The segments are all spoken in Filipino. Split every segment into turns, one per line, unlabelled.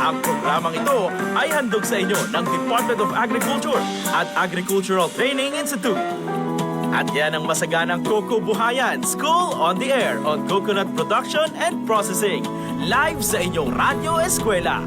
Ang programang ito ay handog sa inyo ng Department of Agriculture at Agricultural Training Institute. At yan ang masaganang Coco Buhayan School on the Air on Coconut Production and Processing, live sa inyong Radyo Eskwela.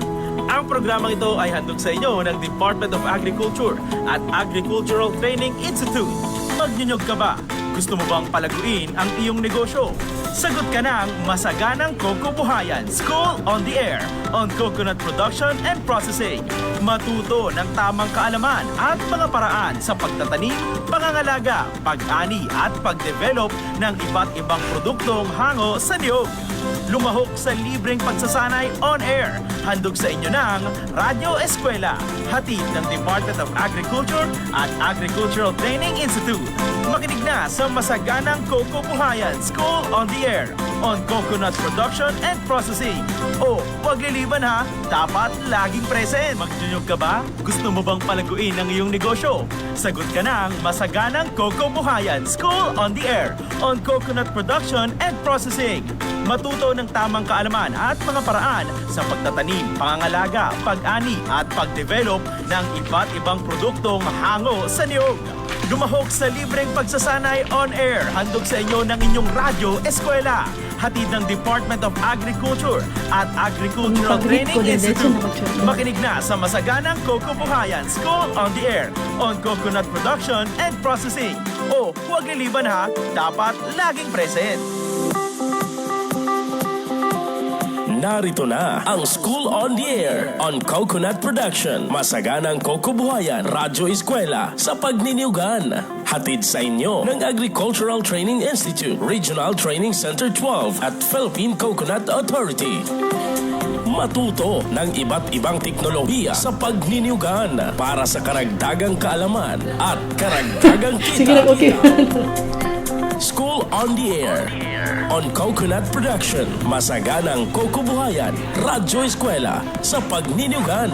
Ang programang ito ay handog sa inyo ng Department of Agriculture at Agricultural Training Institute. Magnyunyog ka ba? Gusto mo bang palaguin ang iyong negosyo? Sagot ka ng masaganang Coco Buhayan School on the Air on Coconut Production and Processing. Matuto ng tamang kaalaman at mga paraan sa pagtatanim, pangangalaga, pag-ani at pag-develop ng iba't ibang produktong hango sa niyog. Lumahok sa libreng pagsasanay on air. Handog sa inyo ng Radyo Eskwela, hatid ng Department of Agriculture at Agricultural Training Institute. Makinig na sa masaganang Coco Buhayan School on the Air on Coconut Production and Processing. O, huwag liliban ha, dapat laging present. Magjunyog ka ba? Gusto mo bang palaguin ang iyong negosyo? Sagot ka ng masaganang Coco Buhayan School on the Air on Coconut Production and Processing. Matuto ng tamang kaalaman at mga paraan sa pagtatanim, pangangalaga, pag-ani at pag-develop ng iba't ibang produktong hango sa niyog. Lumahok sa libreng pagsasanay on air. Handog sa inyo ng inyong Radyo Eskwela, hatid ng Department of Agriculture at Agricultural Training Institute. Makinig na sa masaganang Coco Buhayan School on the Air on Coconut Production and Processing. O, huwag liliban ha, dapat laging present.
Narito na ang School on the Air on Coconut Production. Masaganang Coco Buhayan, Radyo Eskwela sa Pagniniyugan. Hatid sa inyo ng Agricultural Training Institute, Regional Training Center 12 at Philippine Coconut Authority. Matuto ng iba't ibang teknolohiya sa pagniniyugan para sa karagdagang kaalaman at karagdagang kita. School on the Air on Coconut Production. Masaganang Coco Buhayan, Radyo Eskwela sa Pagniniyugan.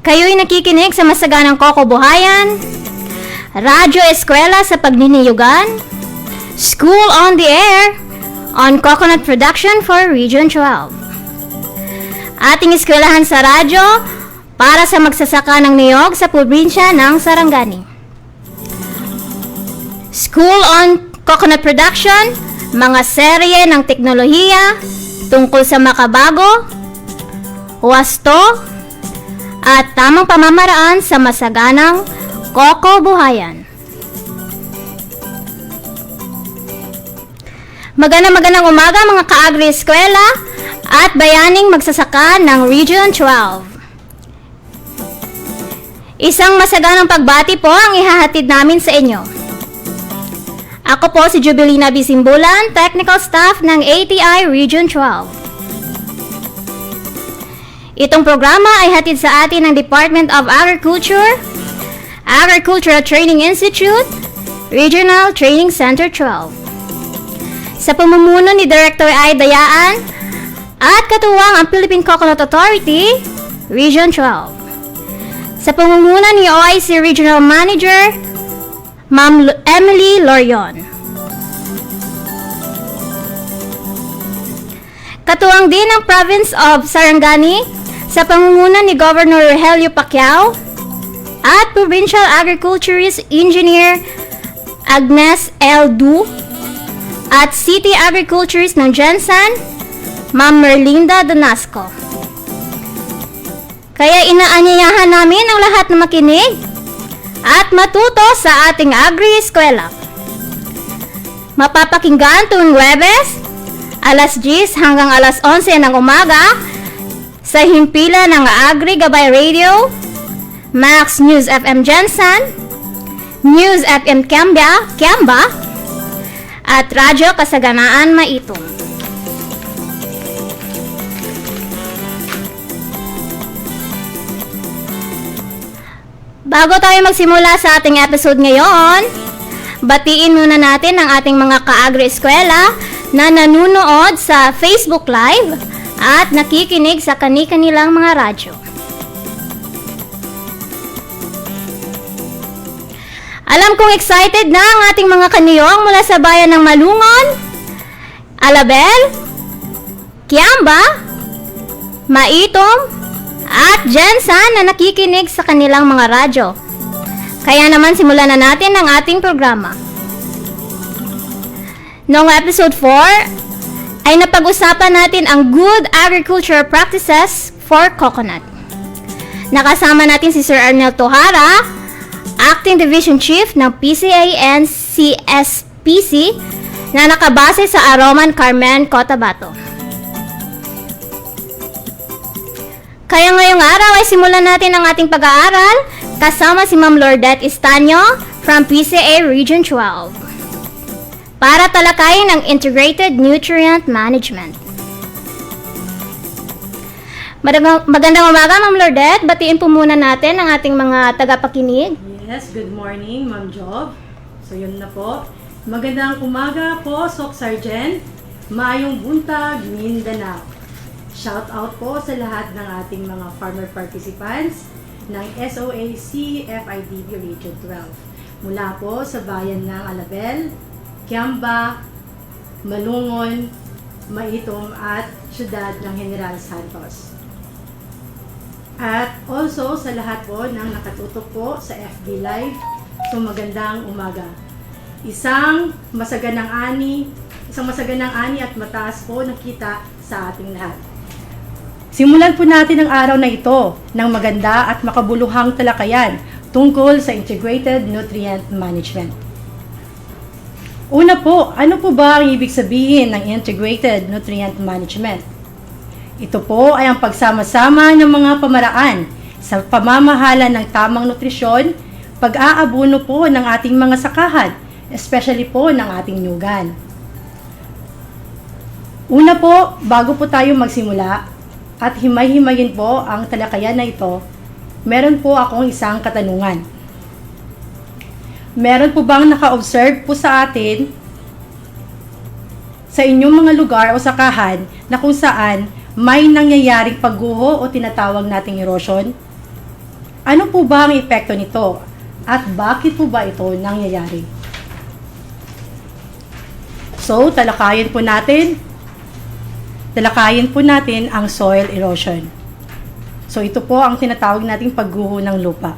Kayo'y nakikinig sa masaganang Coco Buhayan, Radyo Eskwela sa Pagniniyugan, School on the Air, on Coconut Production for Region 12. Ating eskwelahan sa radyo para sa magsasaka ng niyog sa probinsya ng Sarangani. School on Coconut Production, mga serye ng teknolohiya tungkol sa makabago, wasto, at tamang pamamaraan sa masaganang Coco Buhayan. Magandang umaga mga ka-Agri Eskwela at bayaning magsasaka ng Region 12. Isang masaganang pagbati po ang ihahatid namin sa inyo. Ako po si Jubilina Bisimbulan, Technical Staff ng ATI Region 12. Itong programa ay hatid sa atin ng Department of Agriculture, Agricultural Training Institute, Regional Training Center 12. Sa pamumuno ni Director I. Dayaan at katuwang ang Philippine Coconut Authority, Region 12. Sa pamumuno ni OIC Regional Manager, Ma'am Emily Lorion. Katuwang din ang Province of Sarangani sa pamumuno ni Governor Rogelio Pacquiao at Provincial Agriculturist Engineer Agnes L. Du at City Agriculturist ng Jensan, Ma'am Merlinda Donasco. Kaya inaanyayahan namin ang lahat na makinig at matuto sa ating Agri-Eskwela. Mapapakinggan tuwing Huwebes, alas 10 hanggang alas 11 ng umaga sa himpilan ng Agri Gabay Radio, Max News FM Jensan, News FM Kiamba, at Radyo Kasaganaan Maitong. Bago tayo magsimula sa ating episode ngayon, batiin muna natin ang ating mga ka-Agri-Eskwela na nanunood sa Facebook Live at nakikinig sa kani-kanilang mga radyo. Alam kong excited na ang ating mga kaniyong mula sa bayan ng Malungon, Alabel, Kiamba, Maitong, at Jensan na nakikinig sa kanilang mga radyo. Kaya naman simulan na natin ang ating programa. Noong episode 4 ay napag-usapan natin ang good agricultural practices for coconut. Nakasama natin si Sir Arnel Tohara, Acting Division Chief ng PCA and CSPC na nakabase sa Aroman, Carmen, Cotabato. Kaya ngayong araw ay simulan natin ang ating pag-aaral kasama si Ma'am Lordette Istanyo from PCA Region 12 para talakayin ang Integrated Nutrient Management. Magandang umaga, Ma'am Lordette. Batiin po muna natin ang ating mga tagapakinig.
Yes, good morning, Ma'am Job. So yun na po. Magandang umaga po, Sok Sergeant. Maayong buntag, Mindanao. Shout out po sa lahat ng ating mga farmer participants ng SOAC FIDB Region 12. Mula po sa bayan ng Alabel, Kiamba, Malungon, Maitong at siyudad ng General Santos. At also sa lahat po ng nakatutok po sa FB Live. So magandang umaga. Isang masaganang ani at mataas po nakita sa ating lahat. Simulan po natin ang araw na ito ng maganda at makabuluhang talakayan tungkol sa Integrated Nutrient Management. Una po, ano po ba ang ibig sabihin ng Integrated Nutrient Management? Ito po ay ang pagsama-sama ng mga pamaraan sa pamamahala ng tamang nutrisyon, pag-aabuno po ng ating mga sakahan, especially po ng ating nyugan. Una po, bago po tayo magsimula, at himay-himayin po ang talakayan na ito, meron po akong isang katanungan. Meron po bang naka-observe po sa atin sa inyong mga lugar o sakahan na kung saan may nangyayaring pagguho o tinatawag nating erosion? Ano po ba ang epekto nito? At bakit po ba ito nangyayari? So, talakayin po natin ang soil erosion. So ito po ang tinatawag nating pagguho ng lupa.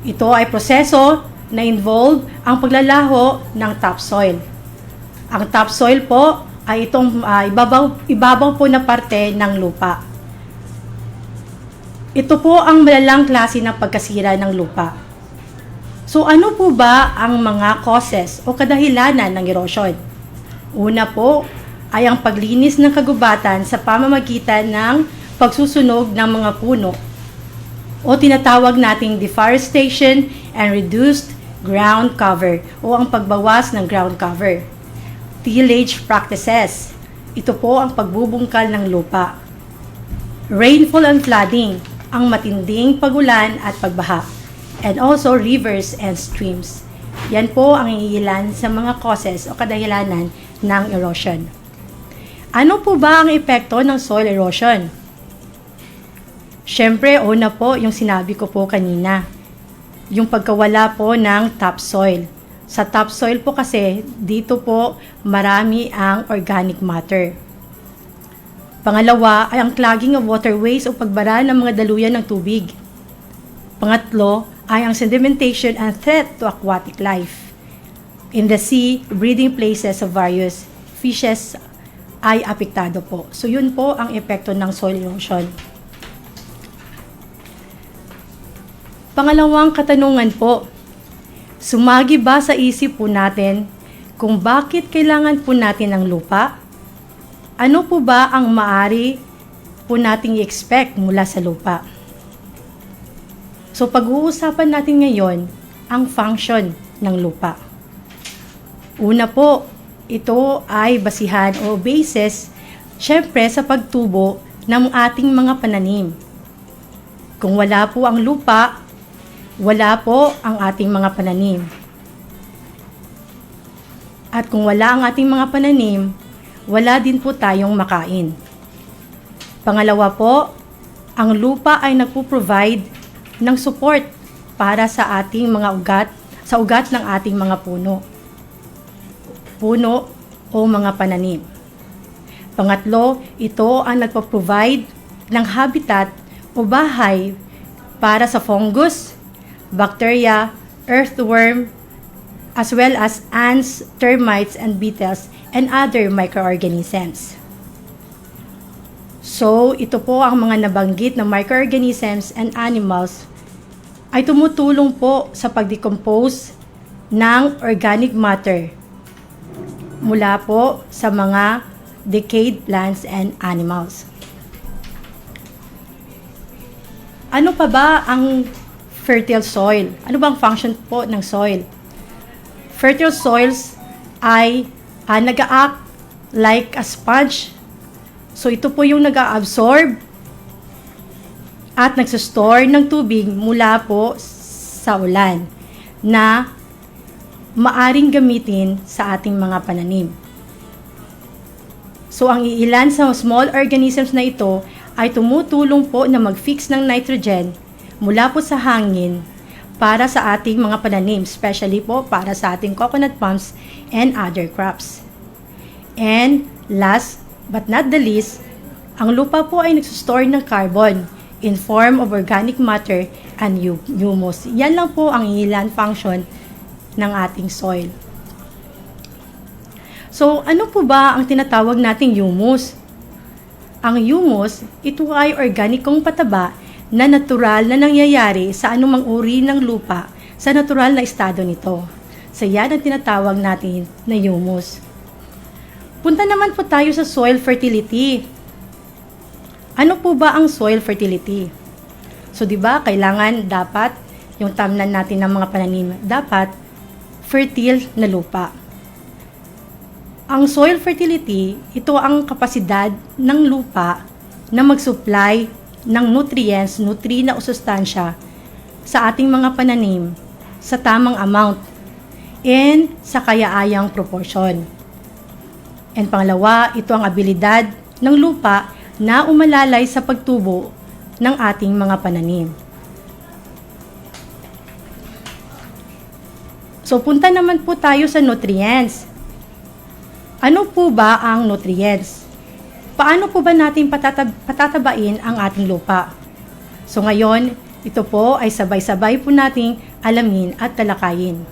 Ito ay proseso na involve ang paglalaho ng topsoil. Ang topsoil po ay itong ibabaw po na parte ng lupa. Ito po ang malalang klase ng pagkasira ng lupa. So ano po ba ang mga causes o kadahilanan ng erosion? Una po ay ang paglinis ng kagubatan sa pamamagitan ng pagsusunog ng mga puno o tinatawag nating deforestation and reduced ground cover o ang pagbawas ng ground cover. Tillage practices. Ito po ang pagbubungkal ng lupa. Rainfall and flooding, ang matinding pagulan at pagbaha. And also rivers and streams. Yan po ang iilan sa mga causes o kadahilanan ng erosion. Ano po ba ang epekto ng soil erosion? Siyempre, una po yung sinabi ko po kanina. Yung pagkawala po ng topsoil. Sa topsoil po kasi, dito po marami ang organic matter. Pangalawa ay ang clogging of waterways o pagbara ng mga daluyan ng tubig. Pangatlo ay ang sedimentation and threat to aquatic life. In the sea, breeding places of various fishes ay apektado po. So yun po ang epekto ng soil erosion. Pangalawang katanungan po, sumagi ba sa isip po natin kung bakit kailangan po natin ng lupa? Ano po ba ang maaari po nating i-expect mula sa lupa? So pag-uusapan natin ngayon ang function ng lupa. Una po, ito ay basihan o basis syempre sa pagtubo ng ating mga pananim. Kung wala po ang lupa, wala po ang ating mga pananim. At kung wala ang ating mga pananim, wala din po tayong makain. Pangalawa po, ang lupa ay nagpo-provide ng support para sa ating mga ugat, sa ugat ng ating mga puno o mga pananim. Pangatlo, ito ang nagpo-provide ng habitat o bahay para sa fungus, bacteria, earthworm, as well as ants, termites, and beetles, and other microorganisms. So, ito po ang mga nabanggit na microorganisms and animals ay tumutulong po sa pag-decompose ng organic matter mula po sa mga decayed plants and animals. Ano pa ba ang fertile soil? Ano bang function po ng soil? Fertile soils ay nag-a-act like a sponge. So ito po yung nag-a-absorb at nagsistore ng tubig mula po sa ulan na maaring gamitin sa ating mga pananim. So ang iilan sa small organisms na ito ay tumutulong po na mag-fix ng nitrogen mula po sa hangin para sa ating mga pananim, especially po para sa ating coconut palms and other crops. And last but not the least, ang lupa po ay nagsustore ng carbon in form of organic matter and humus. Yan lang po ang ilan function ng ating soil. So, ano po ba ang tinatawag nating humus? Ang humus, ito ay organikong pataba na natural na nangyayari sa anumang uri ng lupa sa natural na estado nito. So, yan ang tinatawag natin na humus. Punta naman po tayo sa soil fertility. Ano po ba ang soil fertility? So, di ba, kailangan dapat yung tamnan natin ng mga pananim, dapat fertile na lupa. Ang soil fertility, ito ang kapasidad ng lupa na mag-supply ng nutrients, nutrina o sustansya sa ating mga pananim sa tamang amount and sa kayaayang proportion. And pangalawa, ito ang abilidad ng lupa na umalalay sa pagtubo ng ating mga pananim. So, punta naman po tayo sa nutrients. Ano po ba ang nutrients? Paano po ba natin patatabain ang ating lupa? So, ngayon, ito po ay sabay-sabay po nating alamin at talakayin.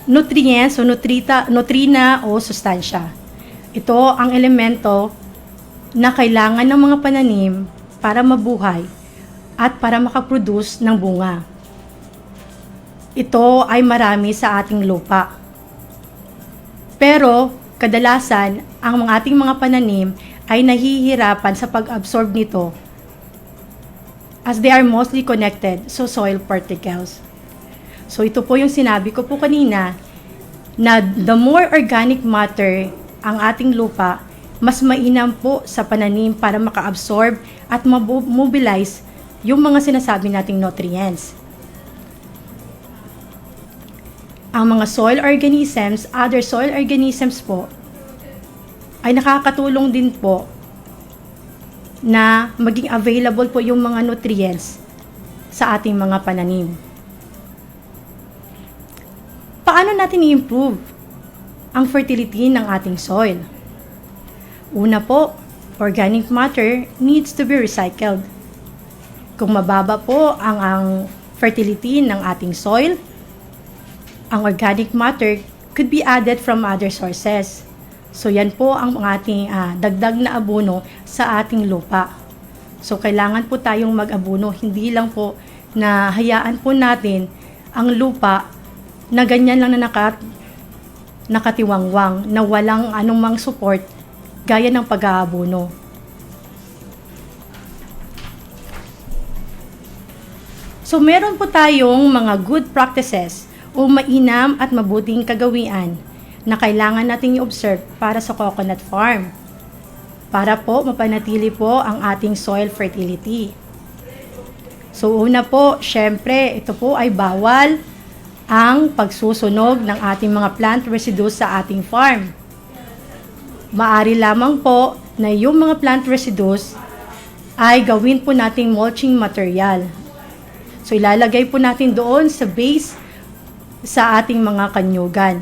Nutrients o nutrina o sustansya. Ito ang elemento na kailangan ng mga pananim para mabuhay at para makaproduce ng bunga. ito ay marami sa ating lupa. Pero kadalasan, ang ating mga pananim ay nahihirapan sa pag-absorb nito as they are mostly connected to soil particles. So ito po yung sinabi ko po kanina na the more organic matter ang ating lupa, mas mainam po sa pananim para maka-absorb at mobilize yung mga sinasabi nating nutrients. Ang mga soil organisms, other soil organisms po, ay nakakatulong din po na maging available po yung mga nutrients sa ating mga pananim. Paano natin i-improve ang fertility ng ating soil? Una po, organic matter needs to be recycled. Kung mababa po ang fertility ng ating soil, ang organic matter could be added from other sources. So yan po ang ating dagdag na abono sa ating lupa. So kailangan po tayong mag-abono, hindi lang po na hayaan po natin ang lupa na ganyan lang na nakatiwangwang, na walang anumang support gaya ng pag-aabono. So meron po tayong mga good practices o mainam at mabuting kagawian na kailangan nating i-observe para sa coconut farm para po mapanatili po ang ating soil fertility. So una po, syempre, ito po ay bawal ang pagsusunog ng ating mga plant residues sa ating farm. Maari lamang po na yung mga plant residues ay gawin po nating mulching material. So ilalagay po natin doon sa base sa ating mga kanyugan.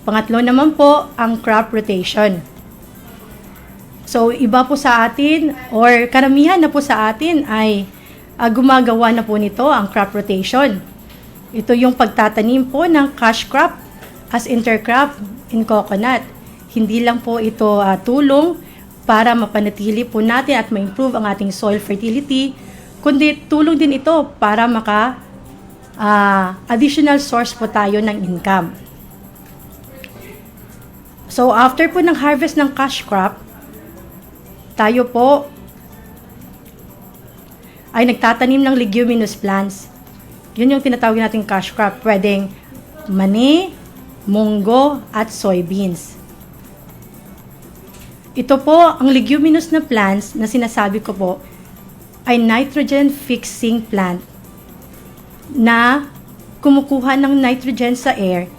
Pangatlo naman po, ang crop rotation. So, iba po sa atin, or karamihan na po sa atin ay gumagawa na po nito ang crop rotation. Ito yung pagtatanim po ng cash crop as intercrop in coconut. Hindi lang po ito tulong para mapanatili po natin at ma-improve ang ating soil fertility, kundi tulong din ito para additional source po tayo ng income. So, after po ng harvest ng cash crop, tayo po ay nagtatanim ng leguminous plants. Yun yung tinatawag nating cash crop. Pwedeng mani, munggo, at soybeans. Ito po, ang leguminous na plants na sinasabi ko po, ay nitrogen-fixing plant na kumukuha ng nitrogen sa air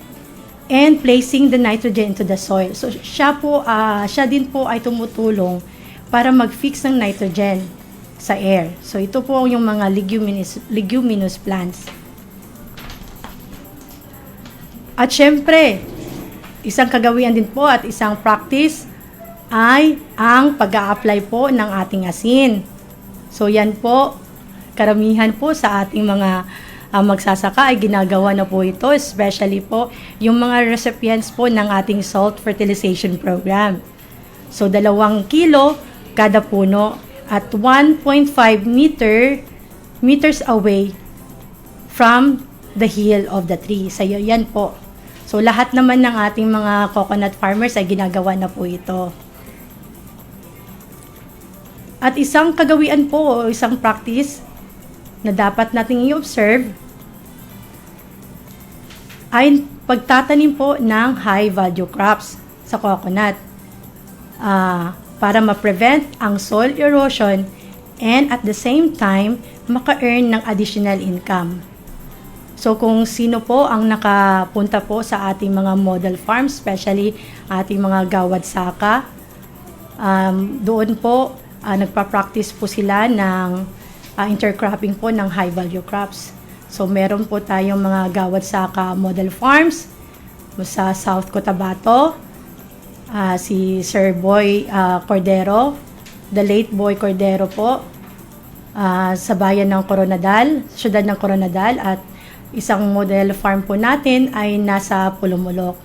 and placing the nitrogen into the soil. So, siya din po ay tumutulong para mag-fix ng nitrogen sa air. So, ito po yung mga leguminous plants. At syempre, isang kagawian din po at isang practice ay ang pag-a-apply po ng ating asin. So, yan po, karamihan po sa ating mga magsasaka ay ginagawa na po ito, especially po yung mga recipients po ng ating salt fertilization program. So, 2 kilo kada puno at 1.5 meters away from the heel of the tree. So, yan po. So, lahat naman ng ating mga coconut farmers ay ginagawa na po ito. At isang kagawian po o isang practice na dapat nating i-observe ay pagtatanim po ng high value crops sa coconut para ma-prevent ang soil erosion and at the same time maka-earn ng additional income. So kung sino po ang nakapunta po sa ating mga model farms, especially ating mga gawad saka, doon po nagpa-practice po sila ng intercropping po ng high value crops. So meron po tayong mga gawad saka model farms sa South Cotabato, si Sir Boy Cordero, the late Boy Cordero po, sa bayan ng Coronadal, syudad ng Coronadal, at isang model farm po natin ay nasa Pulumulok.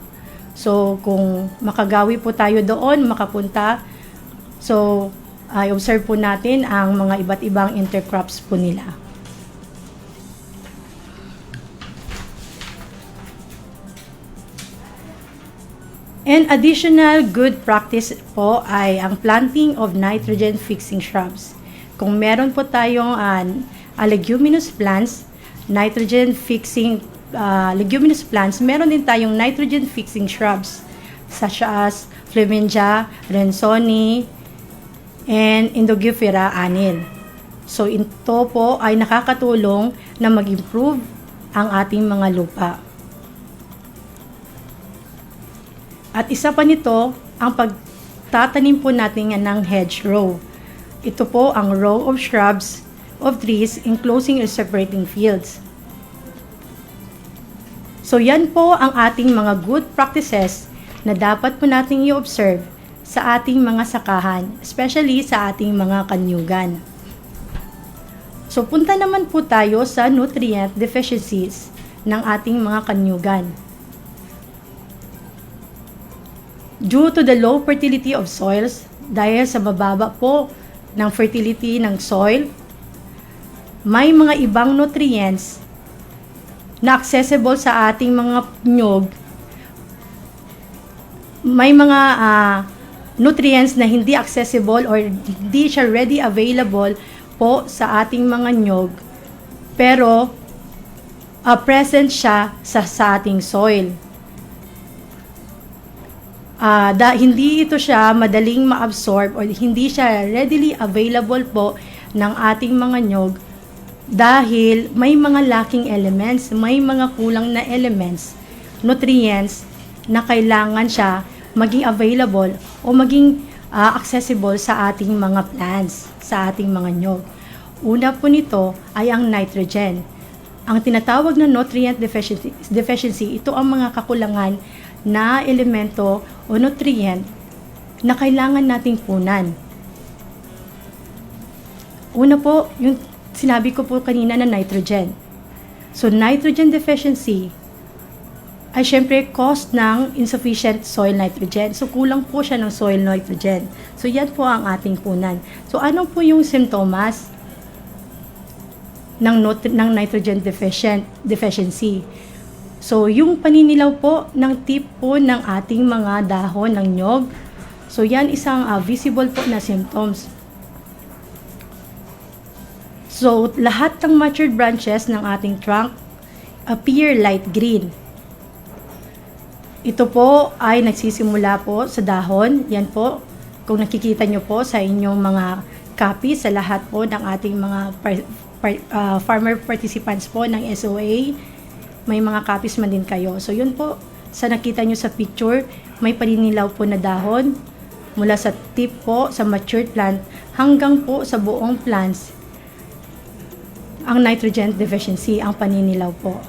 So kung makagawi po tayo doon, makapunta, so i-observe po natin ang mga iba't ibang intercrops po nila. And additional good practice po ay ang planting of nitrogen-fixing shrubs. Kung meron po tayong leguminous plants, leguminous plants, meron din tayong nitrogen-fixing shrubs such as Flamingia, Rensoni, and Indogyphera anil. So ito po ay nakakatulong na mag-improve ang ating mga lupa. At isa pa nito, ang pagtatanim po natin ng hedgerow. Ito po ang row of shrubs of trees enclosing or separating fields. So yan po ang ating mga good practices na dapat po nating i-observe sa ating mga sakahan, especially sa ating mga kanyugan. So punta naman po tayo sa nutrient deficiencies ng ating mga kanyugan. Due to the low fertility of soils, dahil sa mababa po ng fertility ng soil, may mga ibang nutrients na accessible sa ating mga nyog. May mga nutrients na hindi accessible or hindi siya ready available po sa ating mga nyog, pero present siya sa ating soil. Hindi ito siya madaling ma-absorb or hindi siya readily available po ng ating mga nyog dahil may mga lacking elements, may mga kulang na elements, nutrients na kailangan siya maging available o maging accessible sa ating mga plants, sa ating mga nyog. Una po nito ay ang nitrogen. Ang tinatawag na nutrient deficiency, ito ang mga kakulangan na elemento o nutrient na kailangan nating punan. Una po, yung sinabi ko po kanina na nitrogen. So, nitrogen deficiency ay syempre cause ng insufficient soil nitrogen. So, kulang po siya ng soil nitrogen. So, yan po ang ating punan. So, ano po yung simptomas ng nitrogen deficiency? So, yung paninilaw po ng tip po ng ating mga dahon ng nyog. So, yan isang visible po na symptoms. So, lahat ng matured branches ng ating trunk appear light green. Ito po ay nagsisimula po sa dahon. Yan po, kung nakikita nyo po sa inyong mga copy sa lahat po ng ating mga farmer participants po ng SOA, may mga copies man din kayo. So yun po, sa nakita nyo sa picture, may paninilaw po na dahon mula sa tip po sa matured plant hanggang po sa buong plants. Ang nitrogen deficiency, ang paninilaw po.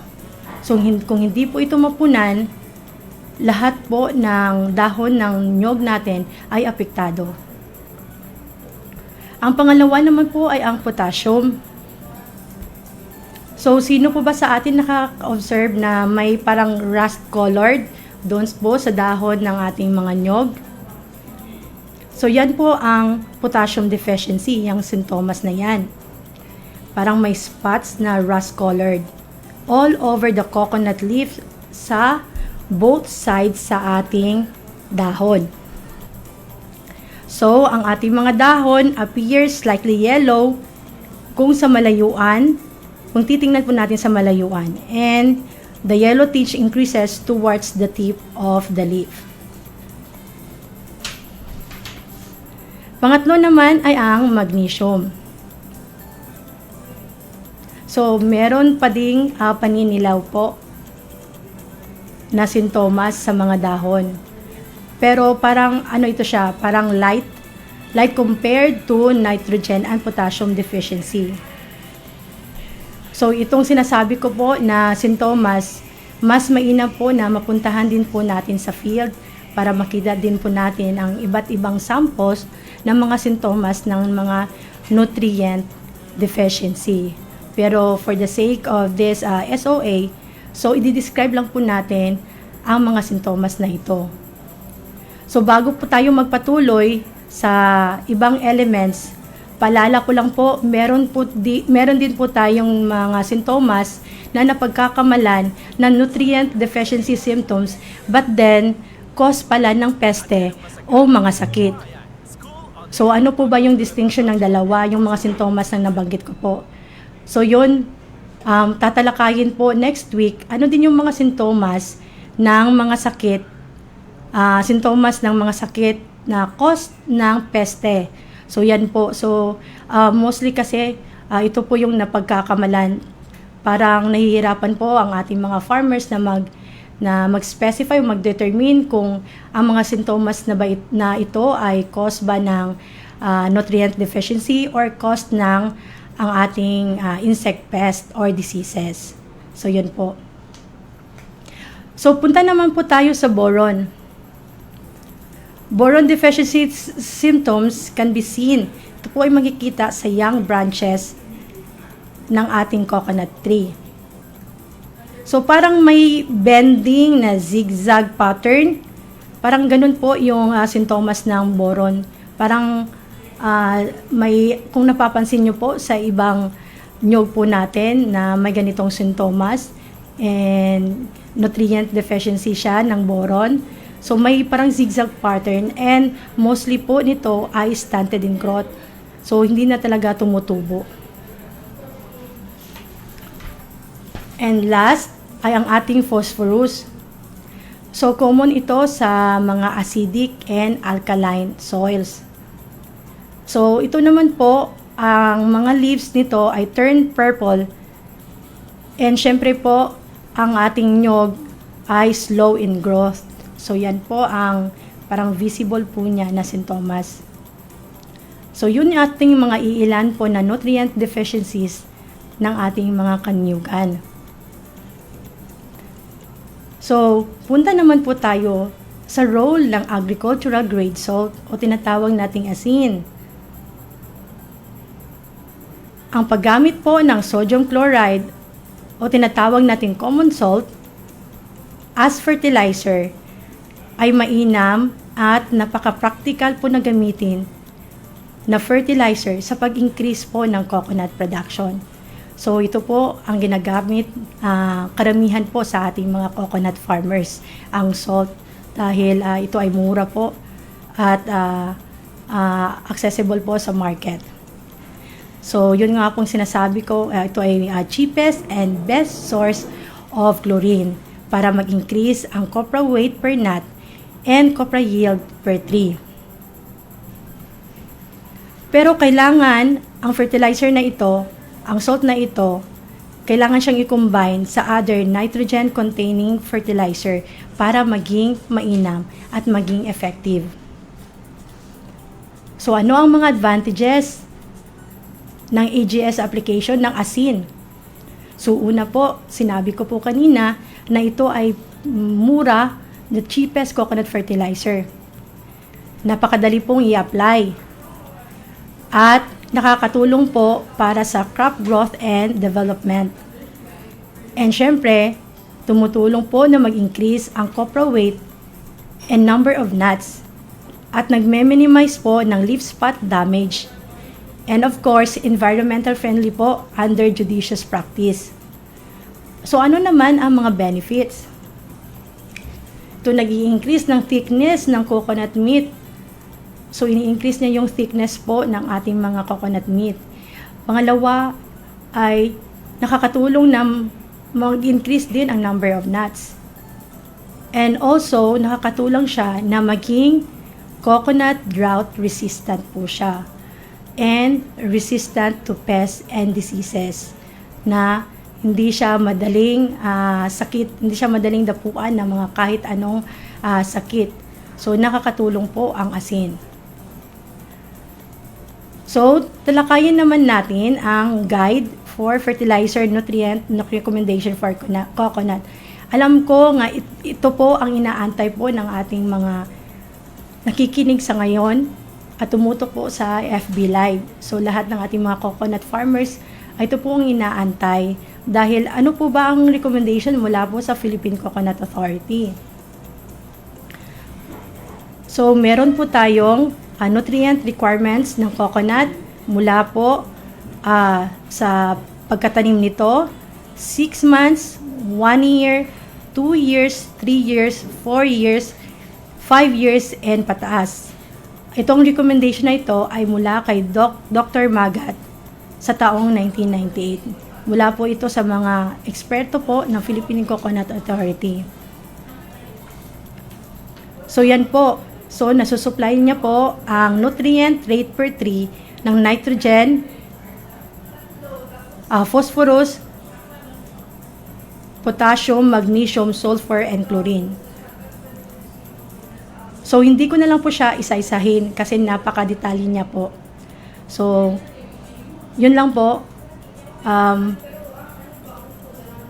So kung hindi po ito mapunan, lahat po ng dahon ng nyog natin ay apektado. Ang pangalawa naman po ay ang potassium. So, sino po ba sa atin nakaka-observe na may parang rust-colored doon po sa dahon ng ating mga nyog? So, yan po ang potassium deficiency, yung sintomas na yan. Parang may spots na rust-colored all over the coconut leaf sa both sides sa ating dahon. So, ang ating mga dahon appears slightly yellow kung sa malayuan, kung titingnan po natin sa malayuan, and the yellow tinge increases towards the tip of the leaf. Pangatlo naman ay ang magnesium. So, meron pa ding paninilaw po na sintomas sa mga dahon. Pero parang ito siya, parang light compared to nitrogen and potassium deficiency. So, itong sinasabi ko po na sintomas, mas mainam po na mapuntahan din po natin sa field para makita din po natin ang iba't ibang samples ng mga sintomas ng mga nutrient deficiency. Pero for the sake of this SOA, so i-describe lang po natin ang mga sintomas na ito. So bago po tayo magpatuloy sa ibang elements, paalala ko lang po, meron din po tayong mga sintomas na napagkakamalan na nutrient deficiency symptoms, but then cause pala ng peste o mga sakit. So ano po ba yung distinction ng dalawa, yung mga sintomas na nabanggit ko po? So yun, tatalakayin po next week, ano din yung mga sintomas ng mga sakit, sintomas ng mga sakit na cause ng peste. So yan po, so mostly kasi ito po yung napagkakamalan. Parang nahihirapan po ang ating mga farmers na mag-specify, mag-determine kung ang mga sintomas na ito ay caused ba ng nutrient deficiency or caused ng ang ating insect pest or diseases. So, yun po. So, punta naman po tayo sa boron. Boron deficiency symptoms can be seen. Ito po ay makikita sa young branches ng ating coconut tree. So, parang may bending na zigzag pattern. Parang ganun po yung sintomas ng boron. Parang kung napapansin nyo po sa ibang nyog po natin na may ganitong sintomas and nutrient deficiency siya ng boron. So, may parang zigzag pattern and mostly po nito ay stunted in growth. So, hindi na talaga tumutubo. And last ay ang ating phosphorus. So, common ito sa mga acidic and alkaline soils. So, ito naman po, ang mga leaves nito ay turn purple. And syempre po, ang ating nyog ay slow in growth. So, yan po ang parang visible po niya na sintomas. So, yun yung ating mga iilan po na nutrient deficiencies ng ating mga kanyugan. So, punta naman po tayo sa role ng agricultural grade salt o tinatawag nating asin. Ang paggamit po ng sodium chloride o tinatawag nating common salt as fertilizer ay mainam at napaka-practical po na gamitin na fertilizer sa pag-increase po ng coconut production. So, ito po ang ginagamit karamihan po sa ating mga coconut farmers, ang salt. Dahil ito ay mura po at accessible po sa market. So, yun nga pong sinasabi ko, ito ay cheapest and best source of chlorine para mag-increase ang copra weight per nut and copra yield per tree. Pero kailangan ang fertilizer na ito, ang salt na ito, kailangan siyang i-combine sa other nitrogen-containing fertilizer para maging mainam at maging effective. So, ano ang mga advantages ng AGS application ng asin? So, una po, sinabi ko po kanina na ito ay mura, the cheapest coconut fertilizer. Napakadali pong i-apply. At nakakatulong po para sa crop growth and development. And syempre, tumutulong po na mag-increase ang copra weight and number of nuts at nagme-minimize po ng leaf spot damage. And of course, environmental friendly po under judicious practice. So ano naman ang mga benefits? Ito nag-i-increase ng thickness ng coconut meat. So, ini-increase niya yung thickness po ng ating mga coconut meat. Pangalawa ay nakakatulong na mag-increase din ang number of nuts. And also, nakakatulong siya na maging coconut drought resistant po siya. And resistant to pests and diseases na hindi siya madaling sakit, hindi siya madaling dapuan ng mga kahit anong sakit. So, nakakatulong po ang asin. So, talakayin naman natin ang guide for fertilizer nutrient recommendation for coconut. Alam ko nga ito po ang inaantay po ng ating mga nakikinig sa ngayon at tumutok po sa FB Live. So, lahat ng ating mga coconut farmers ay ito po ang inaantay. Dahil ano po ba ang recommendation mula po sa Philippine Coconut Authority? So, meron po tayong nutrient requirements ng coconut mula po sa pagkatanim nito, 6 months, 1 year, 2 years, 3 years, 4 years, 5 years and pataas. Itong recommendation na ito ay mula kay Dr. Magat sa taong 1998. Mula po ito sa mga eksperto po ng Philippine Coconut Authority. So yan po. So nasusupply niya po ang nutrient rate per tree ng nitrogen, phosphorus, potassium, magnesium, sulfur, and chlorine. So, hindi ko na lang po siya isa-isahin kasi napaka-detalye niya po. So, yun lang po.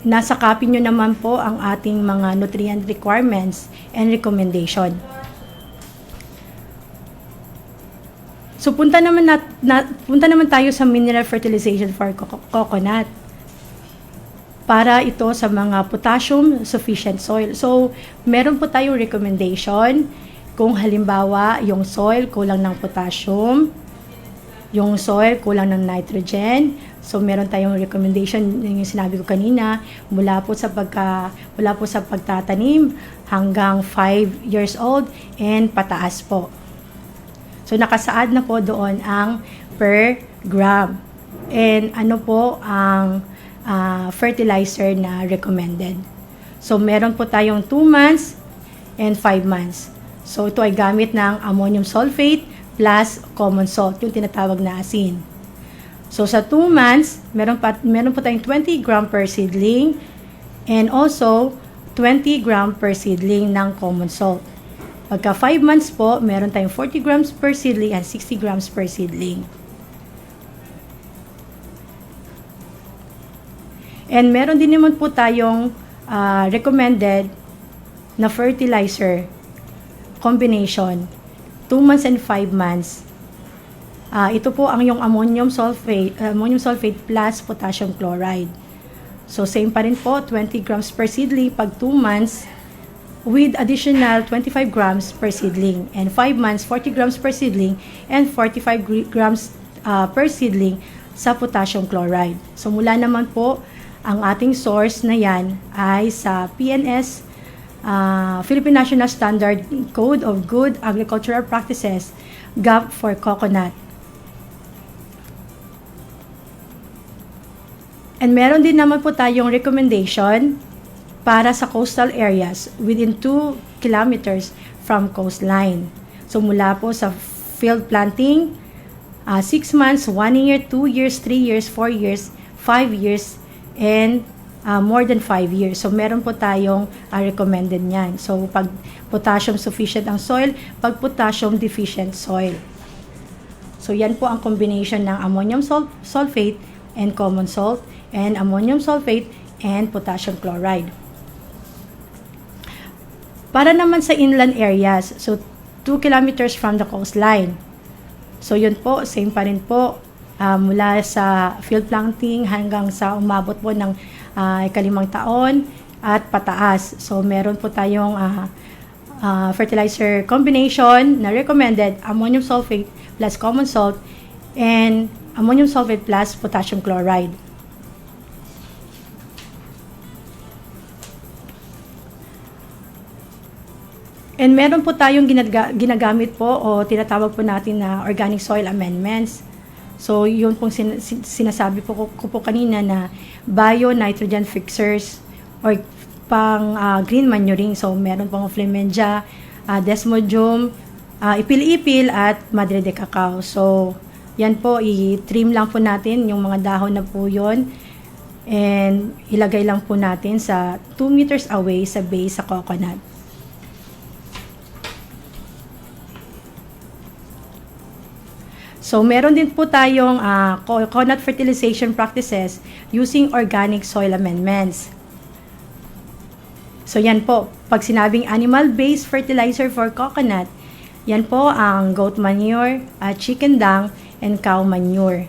Nasa copy nyo naman po ang ating mga nutrient requirements and recommendation. So, punta naman tayo sa mineral fertilization for coconut. Para ito sa mga potassium sufficient soil. So, meron po tayong recommendation kung halimbawa yung soil kulang ng potassium, yung soil kulang ng nitrogen. So, meron tayong recommendation yung sinabi ko kanina mula po sa pagtatanim hanggang 5 years old and pataas po. So, nakasaad na po doon ang per gram. And ano po ang fertilizer na recommended. So, meron po tayong 2 months and 5 months. So, ito ay gamit ng ammonium sulfate plus common salt, yung tinatawag na asin. So, sa 2 months, meron po tayong 20 gram per seedling and also 20 gram per seedling ng common salt. Pagka 5 months po, meron tayong 40 grams per seedling and 60 grams per seedling. And meron din naman po tayong recommended na fertilizer combination, 2 months and 5 months. Ito po ang yung ammonium sulfate plus potassium chloride. So, same pa rin po, 20 grams per seedling pag 2 months with additional 25 grams per seedling. And 5 months, 40 grams per seedling and 45 grams per seedling sa potassium chloride. So, mula naman po, ang ating source na yan ay sa PNS, Philippine National Standard Code of Good Agricultural Practices, GAP for coconut. And meron din naman po tayong recommendation para sa coastal areas within 2 kilometers from coastline. So mula po sa field planting, 6 months, 1 year, 2 years, 3 years, 4 years, 5 years, and more than 5 years. So, meron po tayong recommended niyan. So, pag potassium sufficient ang soil, pag potassium deficient soil. So, yan po ang combination ng ammonium sulfate and common salt and ammonium sulfate and potassium chloride. Para naman sa inland areas, so 2 kilometers from the coastline. So, yun po, same pa rin po. Mula sa field planting hanggang sa umabot po ng 5 taon at pataas. So, meron po tayong fertilizer combination na recommended, ammonium sulfate plus common salt and ammonium sulfate plus potassium chloride. And meron po tayong ginagamit po o tinatawag po natin na organic soil amendments. So, yun pong sinasabi ko po kanina na bio-nitrogen fixers or pang green manuring. So, meron pong Flemenja, Desmodium, Ipil-ipil at Madre de Cacao. So, yan po, i-trim lang po natin yung mga dahon na po yun. And ilagay lang po natin sa 2 meters away sa base sa coconut. So, meron din po tayong coconut fertilization practices using organic soil amendments. So, yan po. Pag sinabing animal-based fertilizer for coconut, yan po ang goat manure, chicken dung, and cow manure.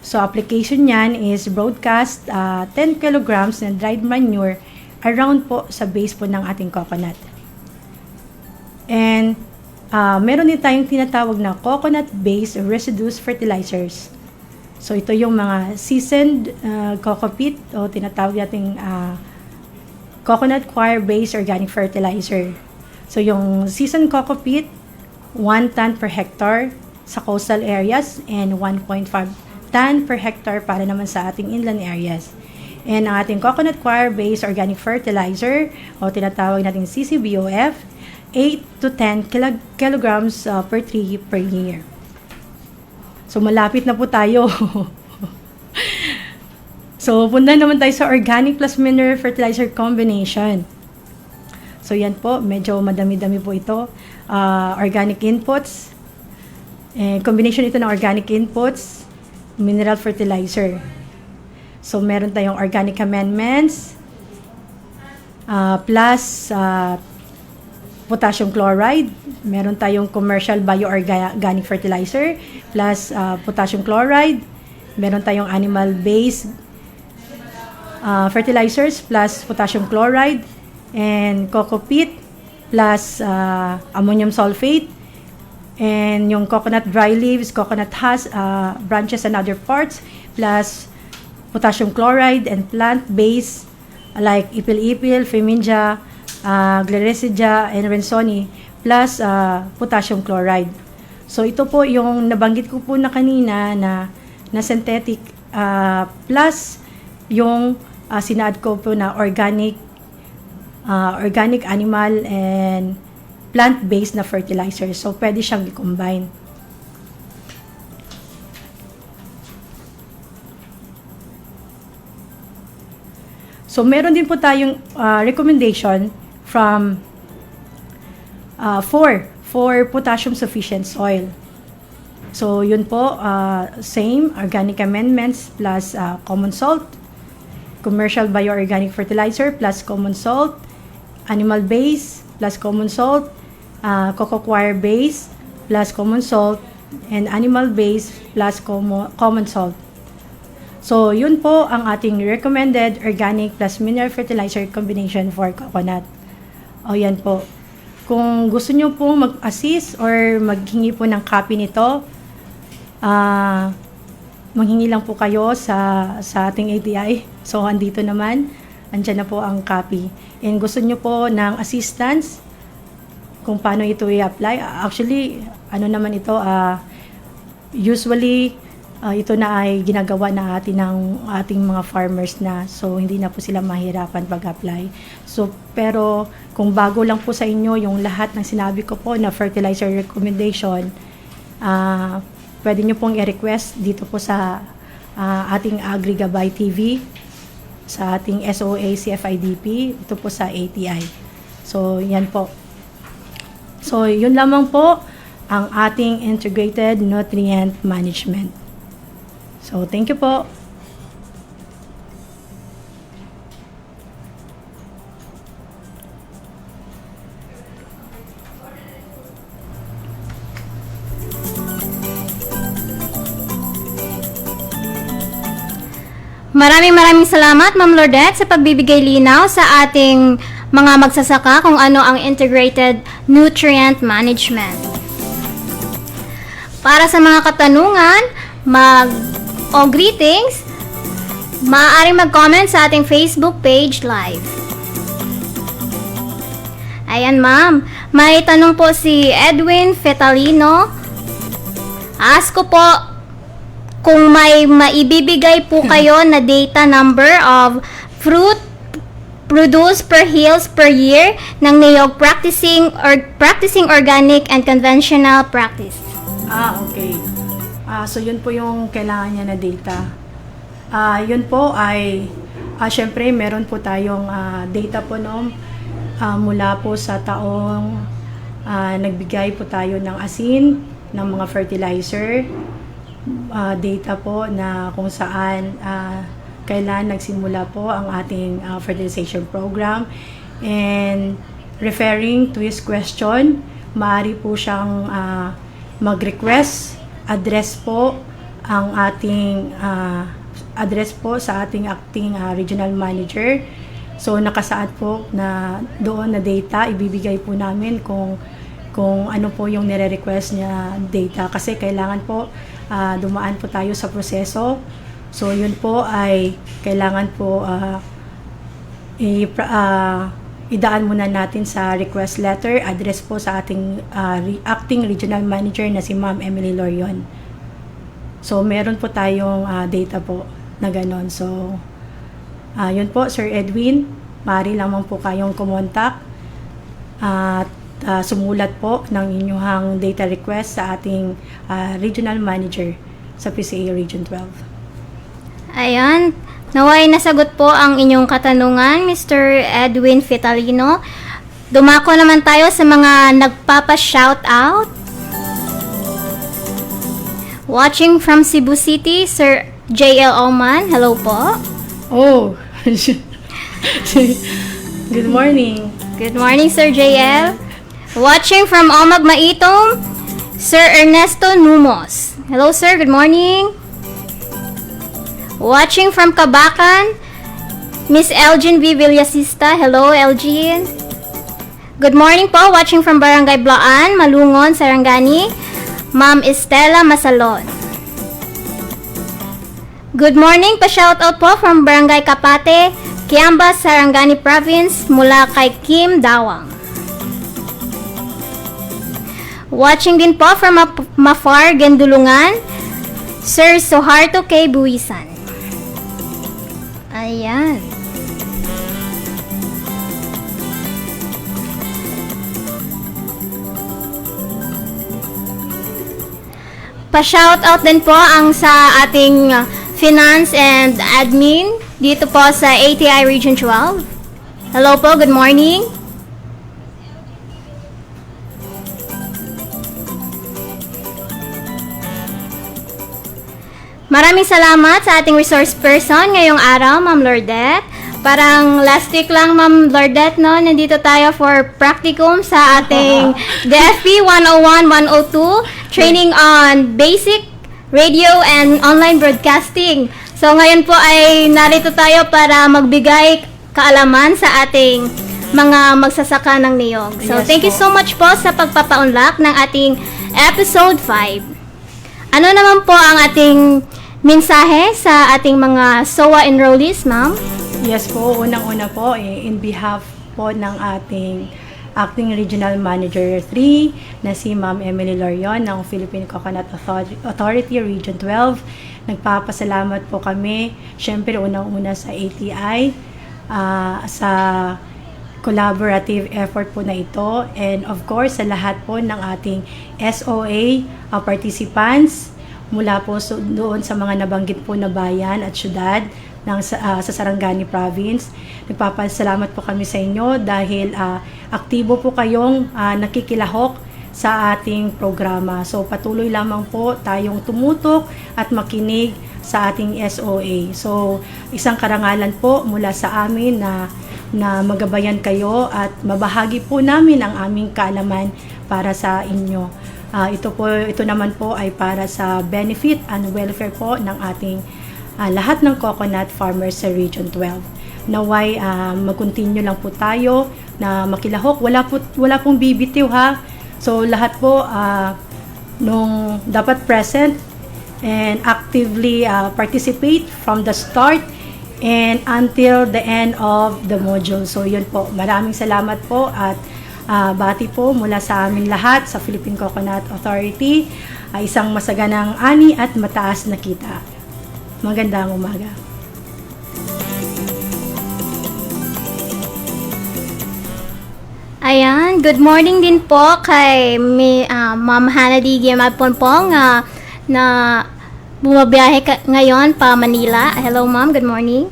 So, application yan is broadcast 10 kilograms na dried manure around po sa base po ng ating coconut. And meron din tayong tinatawag na coconut-based residues fertilizers. So, ito yung mga seasoned coco peat o tinatawag nating coconut coir-based organic fertilizer. So yung seasoned coco peat, 1 ton per hectare sa coastal areas and 1.5 ton per hectare para naman sa ating inland areas. And ang ating coconut coir-based organic fertilizer o tinatawag natin CCBOF, 8 to 10 kilograms per tree per year. So malapit na po tayo. So punta naman tayo sa organic plus mineral fertilizer combination. So yan po, medyo madami-dami po ito. Organic inputs, combination ito ng organic inputs, mineral fertilizer. So meron tayong organic amendments, plus potassium chloride. Meron tayong commercial bioorganic fertilizer, plus potassium chloride. Meron tayong animal-based fertilizers, plus potassium chloride, and coco peat, plus ammonium sulfate, and yung coconut dry leaves, coconut husks, branches and other parts, plus potassium chloride and plant-based like ipil-ipil, feminja, gliricidia, and rensoni, plus potassium chloride. So ito po yung nabanggit ko po na kanina na synthetic, plus yung sinaad ko po na organic animal and plant-based na fertilizer. So pwede siyang i-combine. So meron din po tayong recommendation from for potassium sufficient soil. So yun po, same organic amendments plus common salt, commercial bioorganic fertilizer plus common salt, animal base plus common salt, coco coir base plus common salt, and animal base plus common salt. So yun po ang ating recommended organic plus mineral fertilizer combination for coconut. O yan po. Kung gusto nyo pong mag-assist or maghingi po ng copy nito, manghingi lang po kayo sa ating ATI. So, andito naman, andyan na po ang copy. And gusto nyo po ng assistance kung paano ito i-apply. Actually, ano naman ito, usually, ito na ay ginagawa na ng ating mga farmers na. So, hindi na po sila mahirapan pag-apply. So, pero kung bago lang po sa inyo yung lahat ng sinabi ko po na fertilizer recommendation, pwede nyo pong i-request dito po sa ating AgriGabay TV, sa ating SOA CFIDP, ito po sa ATI. So, yan po. So, yun lamang po ang ating integrated nutrient management. So, thank you po.
Maraming salamat, Ma'am Lordette, sa pagbibigay linaw sa ating mga magsasaka kung ano ang integrated nutrient management. Para sa mga katanungan, o greetings, maaaring mag-comment sa ating Facebook page live. Ayan, ma'am. May tanong po si Edwin Fetalino. Ask ko po kung may maibibigay po kayo na data number of fruit produced per hills per year ng niyog practicing organic and conventional practice.
Okay. So yun po yung kailangan niya na data. Yun po ay syempre meron po tayong data po mula po sa taong nagbigay po tayo ng asin ng mga fertilizer, data po na kung saan kailan nagsimula po ang ating fertilization program, and referring to his question, maaari po siyang mag-request address po ang ating address po sa ating acting regional manager. So nakasaad po na doon na data, ibibigay po namin kung ano po yung nire-request niya data, kasi kailangan po dumaan po tayo sa proseso. So yun po ay kailangan po idaan muna natin sa request letter, address po sa ating acting regional manager na si Ma'am Emily Lorion. So, meron po tayong data po na ganon. So, yun po, Sir Edwin, maaari lamang po kayong kumontak at sumulat po ng inyong data request sa ating regional manager sa PCA Region 12.
Ayan. Naway nasagot po ang inyong katanungan, Mr. Edwin Fitalino. Dumako naman tayo sa mga nagpapa-shoutout. Watching from Cebu City, Sir JL Oman. Hello po.
Oh, good morning.
Good morning, Sir JL. Watching from Omag Maitom, Sir Ernesto Numos. Hello, sir. Good morning. Watching from Kabakan, Miss Elgin V. Villasista. Hello, Elgin. Good morning po. Watching from Barangay Blaan, Malungon, Sarangani, Ma'am Estela Masalon. Good morning. Pa-shoutout po from Barangay Kapate, Kiamba, Sarangani Province, mula kay Kim Dawang. Watching din po from Mafar, Gendulungan, Sir Soharto K. Buisan. Ayan. Pa-shoutout din po ang sa ating finance and admin dito po sa ATI Region 12. Hello po, good morning. Maraming salamat sa ating resource person ngayong araw, Ma'am Lordette. Parang last week lang, Ma'am Lordette, no? Nandito tayo for practicum sa ating DFP 101-102, training on basic radio and online broadcasting. So ngayon po ay narito tayo para magbigay kaalaman sa ating mga magsasaka ng niyog. So
Yes
thank you
po.
so much po sa pagpapaunlak ng ating episode 5. Ano naman po ang ating mensahe sa ating mga SOA enrollees, ma'am?
Yes po, unang-una po, in behalf po ng ating Acting Regional Manager 3 na si Ma'am Emily Lorion ng Philippine Coconut Authority Region 12. Nagpapasalamat po kami, syempre unang-una sa ATI, sa collaborative effort po na ito, and of course sa lahat po ng ating SOA participants mula po doon sa mga nabanggit po na bayan at syudad ng sa Sarangani Province. Nagpapasalamat po kami sa inyo dahil aktibo po kayong nakikilahok sa ating programa. So patuloy lamang po tayong tumutok at makinig sa ating SOA. So isang karangalan po mula sa amin na magabayan kayo at mabahagi po namin ang aming kaalaman para sa inyo. Ito naman po ay para sa benefit and welfare po ng ating lahat ng coconut farmers sa Region 12. Naway mag-continue lang po tayo na makilahok. Wala pong bibitiw ha. So lahat po nung dapat present and actively participate from the start and until the end of the module. So yun po. Maraming salamat po at bati po mula sa amin lahat sa Philippine Coconut Authority, isang masaganang ani at mataas na kita. Magandang umaga.
Ayan, good morning din po kay Ma'am Hannah D. Giamapongpong na bumabiyahe ngayon pa Manila. Hello ma'am, good morning.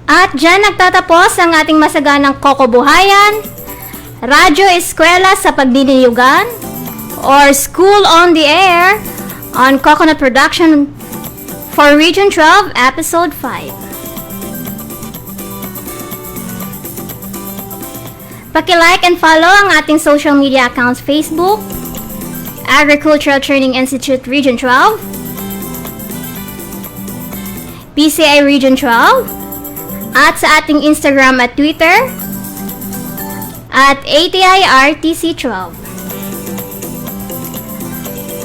At dyan nagtatapos ang ating masaganang kokobuhayan, Radyo Eskwela sa Pagdiniyugan, or School on the Air on Coconut Production for Region 12, Episode 5. Paki-like and follow ang ating social media accounts: Facebook, Agricultural Training Institute Region 12, PCI Region 12, at sa ating Instagram at Twitter at ATI RTC 12.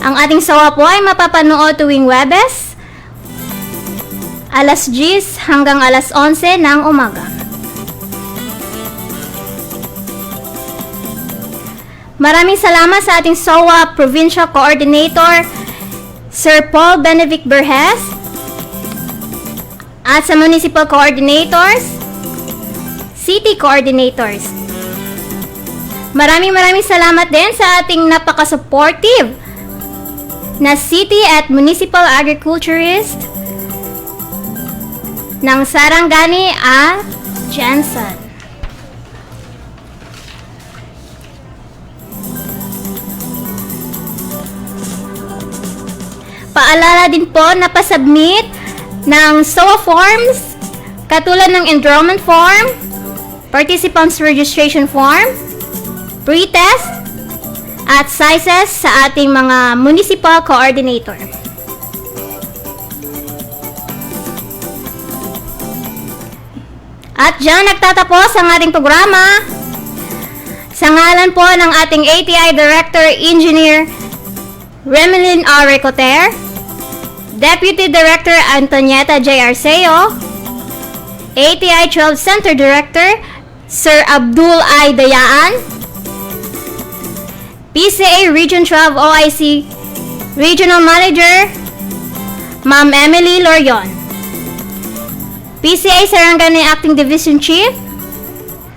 Ang ating sawa po ay mapapanood tuwing Webes, alas 10 hanggang alas 11 ng umaga. Maraming salamat sa ating SOA Provincial Coordinator, Sir Paul Benevic Berhes, at sa Municipal Coordinators, City Coordinators. Maraming salamat din sa ating napaka-supportive na City at Municipal Agriculturist ng Sarangani at Jensen. Paalala din po na pasubmit ng SOA forms katulad ng enrollment form, participants registration form, pre-test, at sizes sa ating mga municipal coordinator. At dyan nagtatapos ang ating programa. Sa ngalan po ng ating ATI Director Engineer Remelin R. Recoter, Deputy Director Antonieta J. Arceo, ATI 12 Center Director Sir Abdul I. Dayaan, PCA Region 12 OIC Regional Manager Ma'am Emily Lorion, PCA Sarangani Acting Division Chief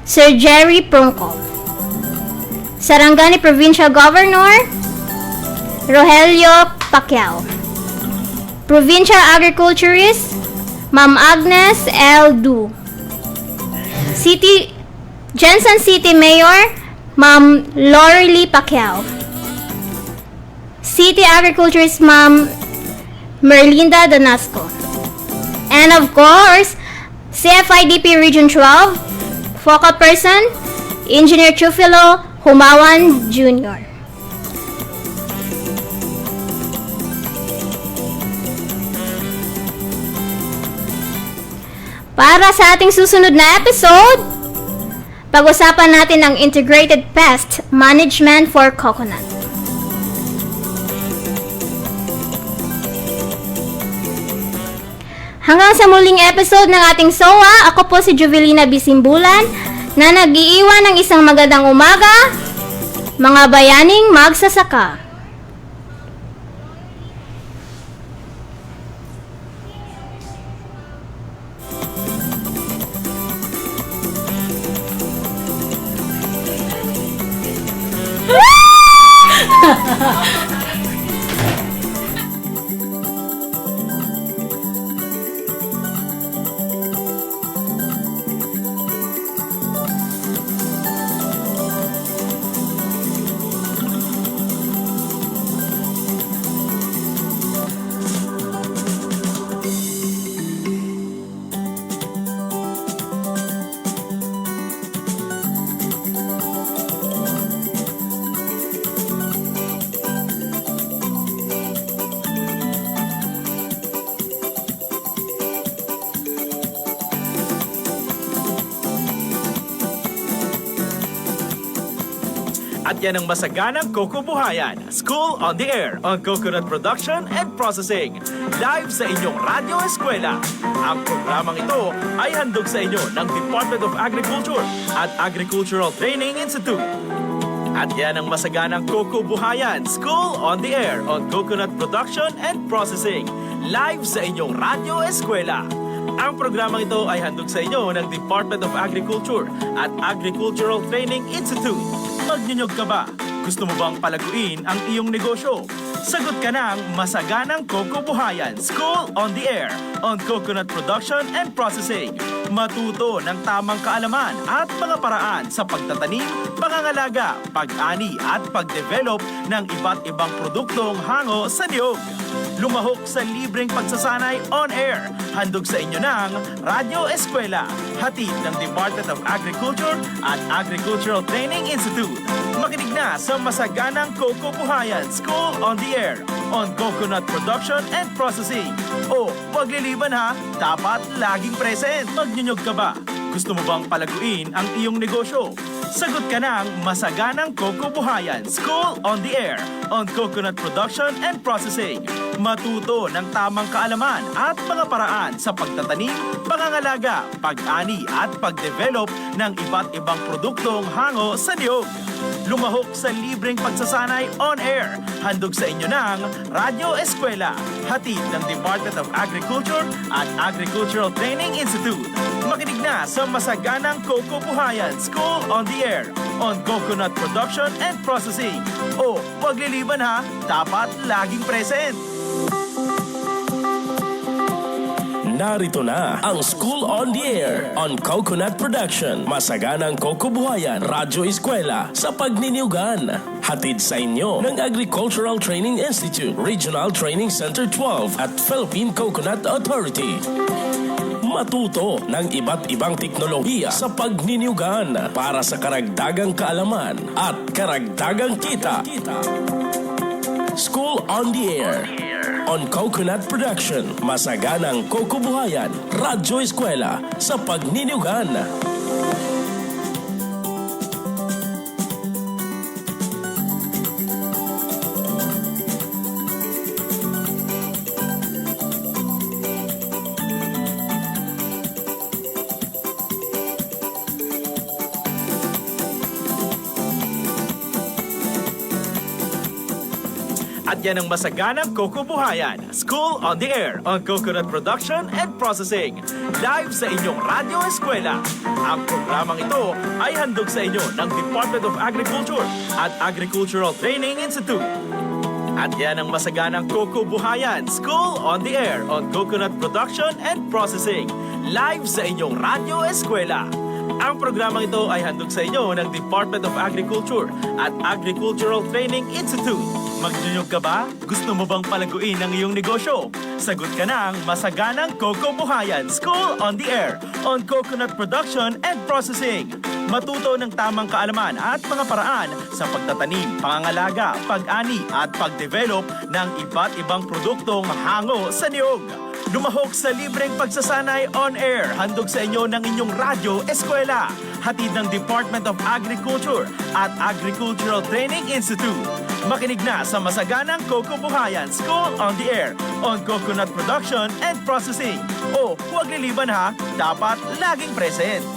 Sir Jerry Prongko, Sarangani Provincial Governor Rogelio Pacquiao, Provincial Agriculturist Ma'am Agnes L. Du, Jensen City Mayor Ma'am Lorelie Pacquiao, City Agriculturist Ma'am Merlinda Donasco, and of course, CFIDP Region 12 Focal Person Engineer Chufilo Humawan Jr. Para sa ating susunod na episode, pag-usapan natin ang Integrated Pest Management for Coconut. Hanggang sa muling episode ng ating SOA, ako po si Jovelina Bisimbulan na nag-iiwan ng isang magandang umaga, mga bayaning magsasaka.
At yan ang masaganang Coco Buhayan, School on the Air on Coconut Production and Processing. Live sa inyong Radyo Eskwela. Ang programang ito ay handog sa inyo ng Department of Agriculture at Agricultural Training Institute. At yan ang masaganang Coco Buhayan, School on the Air on Coconut Production and Processing. Live sa inyong Radyo Eskwela. Ang programang ito ay handog sa inyo ng Department of Agriculture at Agricultural Training Institute. Magnyunyog ka ba? Gusto mo bang palaguin ang iyong negosyo? Sagot ka ng masaganang Coco Buhayan, School on the Air on Coconut Production and Processing. Matuto ng tamang kaalaman at mga paraan sa pagtatanim, pangangalaga, pag-ani at pag-develop ng iba't ibang produktong hango sa niyog. Lumahok sa libreng pagsasanay on air. Handog sa inyo ng Radyo Eskwela, hatid ng Department of Agriculture at Agricultural Training Institute. Makinig na sa masaganang Coco Buhayan, School on the Air on Coconut Production and Processing. O, wag liliban ha, dapat laging present. Magnyunyog ka ba? Gusto mo bang palaguin ang iyong negosyo? Sagot ka ng Masaganang Coco Buhayan School on the Air on Coconut Production and Processing. Matuto ng tamang kaalaman at mga paraan sa pagtatanim, pangangalaga, pag-ani at pag-develop ng iba't ibang produktong hango sa niyog. Lumahok sa libreng pagsasanay on air. Handog sa inyo ng Radyo Eskwela, hatid ng Department of Agriculture at Agricultural Training Institute. Makinig na sa Masaganang Coco Buhayan School on the Air on Coconut Production and Processing. O, huwag liliban ha, dapat laging present.
Narito na ang School on the Air on Coconut Production. Masaganang Coco Buhayan, Radyo Eskwela sa pagniniyugan. Hatid sa inyo ng Agricultural Training Institute, Regional Training Center 12 at Philippine Coconut Authority. Matuto ng iba't ibang teknolohiya sa pagniniyugan para sa karagdagang kaalaman at karagdagang kita. School on the Air on Coconut Production. Masaganang Coco Buhayan, Radyo Eskwela sa pagniniyugan.
At yan ang Masaganang Coco Buhayan, School on the Air on Coconut Production and Processing. Live sa inyong Radyo Eskwela. Ang programang ito ay handog sa inyo ng Department of Agriculture at Agricultural Training Institute. At yan ang Masaganang Coco Buhayan, School on the Air on Coconut Production and Processing. Live sa inyong Radyo Eskwela. Ang programang ito ay handog sa inyo ng Department of Agriculture at Agricultural Training Institute. Magnyunyog ka ba? Gusto mo bang palaguin ang iyong negosyo? Sagot ka ng Masaganang Coco Buhayan School on the Air on Coconut Production and Processing. Matuto ng tamang kaalaman at mga paraan sa pagtatanim, pangangalaga, pag-ani at pag-develop ng iba't ibang produktong hango sa niyog. Lumahok sa libreng pagsasanay on air. Handog sa inyo ng inyong Radyo Eskwela. Hatid ng Department of Agriculture at Agricultural Training Institute. Makinig na sa Masaganang Coco Buhayan School on the Air on Coconut Production and Processing. O, huwag liliban ha, dapat laging present.